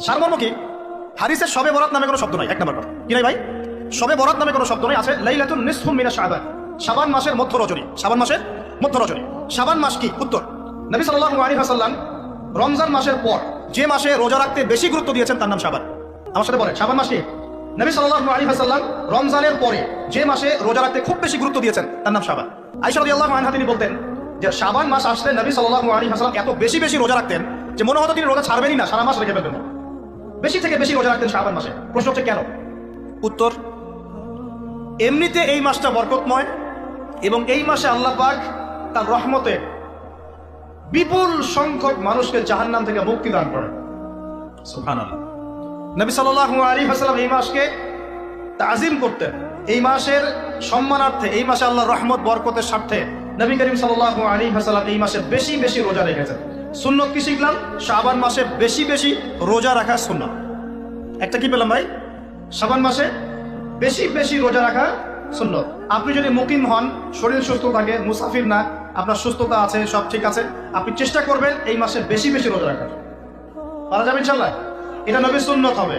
সারমর্ম কি? হাদিসের শবে বরাত নামে কোনো শব্দ নাই। এক নম্বর কথা কি নাই ভাই? শবে বরাত নামে কোনো শব্দ নেই। আছে লাইলাতুন নিসফুম মিনাশ শাবান, শাবান মাসের মধ্য রজনী। শাবান মাসের মধ্য রজনী। শাবান মাস কি? উত্তর, নবী সাল্লাল্লাহু আলাইহি ওয়াসাল্লাম রমজান মাসের পর যে মাসে রোজা রাখতে বেশি গুরুত্ব দিয়েছেন তার নাম শাবান। আমার সাথে বলেন, শাবান মাস কি? নবী সাল্লাল্লাহু আলাইহি ওয়াসাল্লাম রমজানের পরে যে মাসে রোজা রাখতে খুব বেশি গুরুত্ব দিয়েছেন তার নাম শাবান। আয়েশা রাদিয়াল্লাহু আনহা তিনি বলতেন যে শাবান মাস আসলে নবী সাল্লাল্লাহু আলাইহি ওয়াসাল্লাম এত বেশি বেশি রোজা রাখতেন যে মনে হতো তিনি রোজা ছাড়বেনই না, সারা মাস রেখে ফেলবেন। বেশি থেকে বেশি রোজা রাখতেন শাবান মাসে। প্রশ্ন হচ্ছে কেন? উত্তর, এমনিতে এই মাসটা বরকতময় এবং এই মাসে আল্লাহ পাক তার রহমতে বিপুল সংখ্যক মানুষকে জাহান্নাম থেকে মুক্তি দান করেন। সুবহানাল্লাহ। নবী সাল্লাল্লাহু আলাইহি ওয়াসাল্লাম এই মাসকে তাজিম করতেন। এই মাসের সম্মানার্থে, এই মাসে আল্লাহর রহমত বরকতের স্বার্থে নবী করিম সাল্লাল্লাহু আলাইহি ওয়াসাল্লাম এই মাসে বেশি বেশি রোজা রেখেছেন। সুন্নত কি শিখলাম? শাবান মাসে বেশি বেশি রোজা রাখা সুন্নত। একটা কি পেলাম ভাই? শাবান মাসে বেশি বেশি রোজা রাখা সুন্নত। আপনি যদি মুকিম হন, শরীর সুস্থ থাকে, মুসাফির না, আপনার সুস্থতা আছে, সব ঠিক আছে, আপনি চেষ্টা করবেন এই মাসে বেশি বেশি রোজা রাখার। পারা যাবে ইনশাআল্লাহ? এটা নবীর সুন্নত হবে।